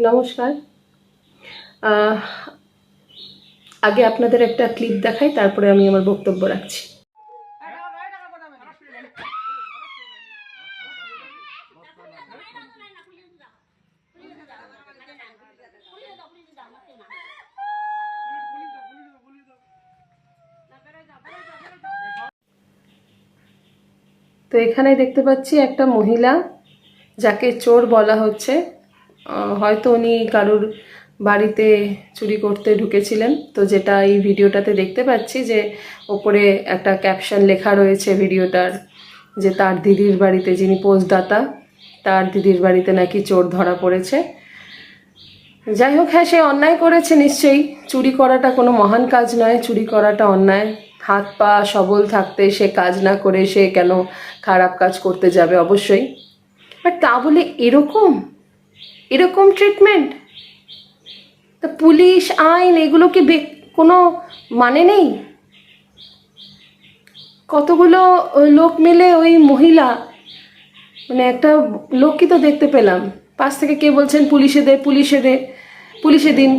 নমস্কার। আগে আপনাদের একটা ক্লিপ দেখাই, তারপরে আমি আমার বক্তব্য রাখছি। তো এখানে দেখতে পাচ্ছি একটা মহিলা যাকে চোর বলা হচ্ছে। হয়তো উনি কারুর বাড়িতে চুরি করতে ঢুকেছিলেন। তো যেটা এই ভিডিওটাতে দেখতে পাচ্ছি যে ওপরে একটা ক্যাপশন লেখা রয়েছে ভিডিওটার, যে তার দিদির বাড়িতে, যিনি পোস্টদাতা, তার দিদির বাড়িতে নাকি চোর ধরা পড়েছে। যাই হোক, হ্যাঁ, সে অন্যায় করেছে নিশ্চয়ই। চুরি করাটা কোনো মহান কাজ নয়, চুরি করাটা অন্যায়। হাত পা সবল থাকতে সে কাজ না করে সে কেন খারাপ কাজ করতে যাবে? অবশ্যই। বাট তা বলে এরকম ট্রিটমেন্ট, তা পুলিশ আইন এগুলো কি কোনো মানে নেই? কতগুলো লোক মিলে ওই মহিলা, মানে একটা লোকই তো দেখতে পেলাম পাশ থেকে কে বলছেন পুলিশে দিন,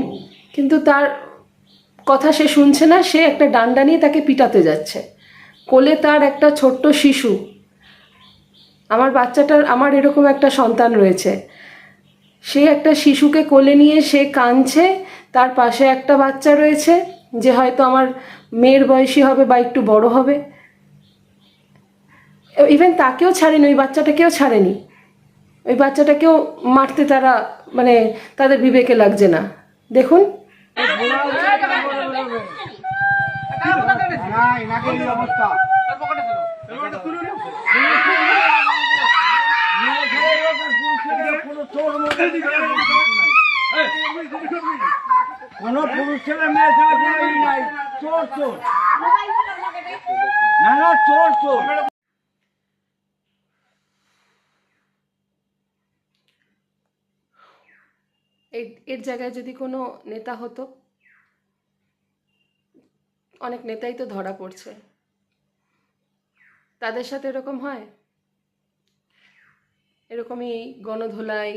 কিন্তু তার কথা সে শুনছে না। সে একটা ডান্ডা নিয়ে তাকে পিটাতে যাচ্ছে। কোলে তার একটা ছোট্ট শিশু। আমার এরকম একটা সন্তান রয়েছে। সে একটা শিশুকে কোলে নিয়ে সে কাঁদছে। তার পাশে একটা বাচ্চা রয়েছে যে হয়তো আমার মেয়ের বয়সী হবে বা একটু বড় হবে। ইভেন তাকেও ছাড়েনি, ওই বাচ্চাটাকেও ছাড়েনি। ওই বাচ্চাটাকেও মারতে তারা, মানে তাদের বিবেকে লাগছে না। দেখুন, কোন পুরুষ ছেলে মেয়ে ছেলে নাই, চোর চোর, না না চোর চোর। এর জায়গায় যদি কোনো নেতা হতো, অনেক নেতাই তো ধরা পড়ছে, তাদের সাথে এরকম হয়? এরকমই গণধোলাই,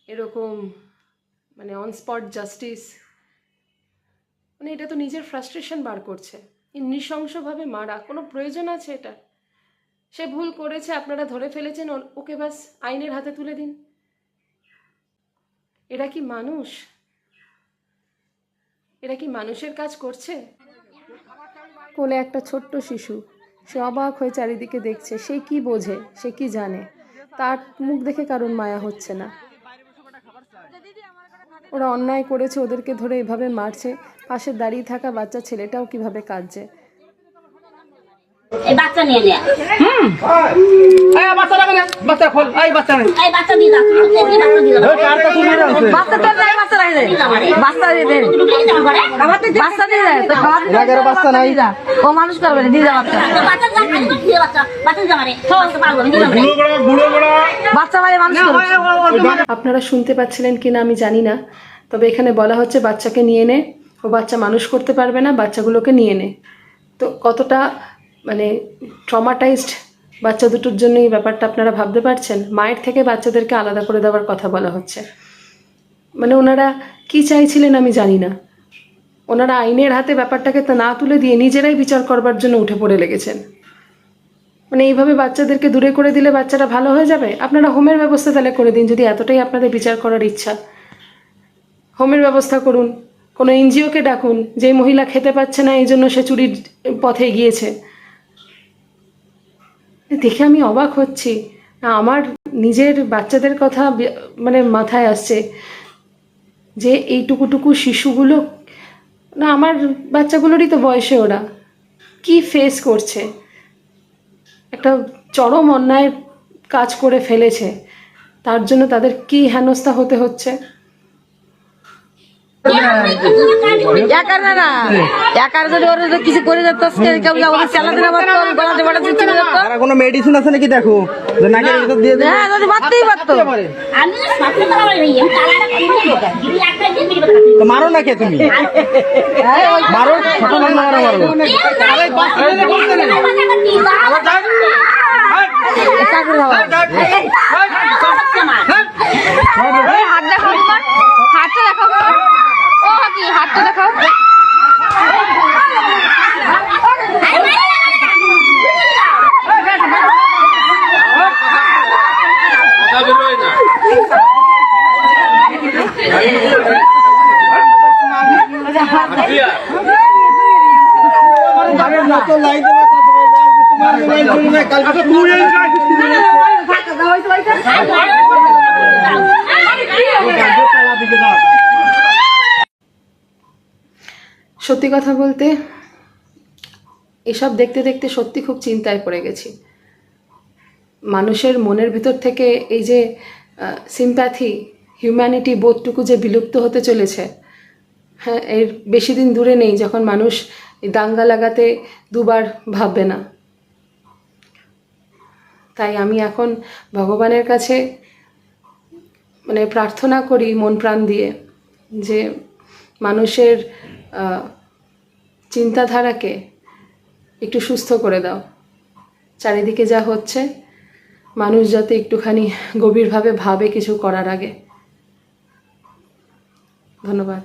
এরকম মানে অন স্পট জাস্টিস, মানে এটা তো নিজের ফ্রাস্ট্রেশন বার করছে। নৃশংসভাবে মারা, কোনো প্রয়োজন আছে এটা? সে ভুল করেছে, আপনারা ধরে ফেলেছেন, ওকে ব্যাস আইনের হাতে তুলে দিন। এরা কি মানুষ? এরা কি মানুষের কাজ করছে? কোলে একটা ছোট্ট শিশু, সে অবাক হয়ে চারিদিকে দেখছে। সে কি বোঝে, সে কি জানে? তার মুখ দেখে কারণ মায়া হচ্ছে না। ওরা অন্যায় করেছে, ওদেরকে ধরে এভাবে মারছে। পাশে দাঁড়িয়ে থাকা বাচ্চা ছেলেটাও কিভাবে কাঁদছে। এই বাচ্চা নিয়ে নে। এই বাচ্চা রাখ না, বাচ্চা খোল, এই বাচ্চা নেই, এই বাচ্চা দিয়ে দাও, এই বাচ্চা দিয়ে দাও। এই কারটা তুমি রাখো, বাচ্চা তো নাই, বাচ্চা রাখ দে, বাচ্চা দিয়ে দে, আমার তো বাচ্চা দিয়ে দে, তো খাওয়া দিতে লাগের বাচ্চা নাই, ও মানুষ করবে না, দিয়ে দাও বাচ্চা, বাচ্চা যা খালি দিয়ে বাচ্চা, বাচ্চা যা মারে, তো পারবো না, দিয়ে দাও। বুড়ো বড় বাচ্চা মানে মানুষ করবে। আপনারা শুনতে পাচ্ছিলেন কিনা আমি জানি না, তবে এখানে বলা হচ্ছে বাচ্চাকে নিয়ে নে, ও বাচ্চা মানুষ করতে পারবে না, বাচ্চাগুলোকে নিয়ে নে। তো কতটা মানে ট্রমাটাইজড বাচ্চা দুটোর জন্য এই ব্যাপারটা আপনারা ভাবতে পারছেন? মায়ের থেকে বাচ্চাদেরকে আলাদা করে দেওয়ার কথা বলা হচ্ছে। মানে ওনারা কি চাইছিলেন আমি জানি না। ওনারা আইনের হাতে ব্যাপারটাকে না তুলে দিয়ে নিজেরাই বিচার করবার জন্য উঠে পড়ে লেগেছেন। মানে এইভাবে বাচ্চাদেরকে দূরে করে দিলে বাচ্চাটা ভালো হয়ে যাবে? আপনারা হোমের ব্যবস্থা তাহলে করে দিন, যদি এতটাই আপনাদের বিচার করার ইচ্ছা। হোমের ব্যবস্থা করুন, কোনো এনজিওকে ডাকুন। যে মহিলা খেতে পাচ্ছে না, এই জন্য সে চুরির পথে গিয়েছে। দেখে আমি অবাক হচ্ছি। আমার নিজের বাচ্চাদের কথা মানে মাথায় আসছে যে এই টুকু শিশুগুলো, না আমার বাচ্চাগুলোরই তো বয়সে, ওরা কি ফেস করছে। একটা চরম অন্যায় কাজ করে ফেলেছে, তার জন্য তাদের কি হেনস্থা হতে হচ্ছে। একার না, একার যদি ওরা কিছু করে যেত, কেউ ওদের চালাতে না পারতো, গলাতে বাড়াতে চলে যেত। আর কোনো মেডিসিন আছে নাকি দেখো, যে নাকের ভিতর দিয়ে দেবে? হ্যাঁ, যদি মারতেই পারতো। আমি না সাথে না মারি, আমি তালাটা খুলে দেব, যদি একটা দিন বিড়ি কথা। তো মারো না কে তুমি? মারো, ছোট না মারো, মারো। চাকরি হওয়া। হাত দেখা সত্যি কথা বলতে এসব দেখতে দেখতে সত্যি খুব চিন্তায় পড়ে গেছি। মানুষের মনের ভিতর থেকে এই যে সিম্প্যাথি, হিউম্যানিটি বোধটুকু যে বিলুপ্ত হতে চলেছে, হ্যাঁ, এর বেশি দিন দূরে নেই যখন মানুষ দাঙ্গা লাগাতে দুবার ভাববে না। তাই আমি এখন ভগবানের কাছে মানে প্রার্থনা করি মন প্রাণ দিয়ে যে মানুষের চিন্তাধারাকে একটু সুস্থ করে দাও। চারিদিকে যা হচ্ছে, মানুষ যাতে একটুখানি গভীরভাবে ভাবে কিছু করার আগে। ধন্যবাদ।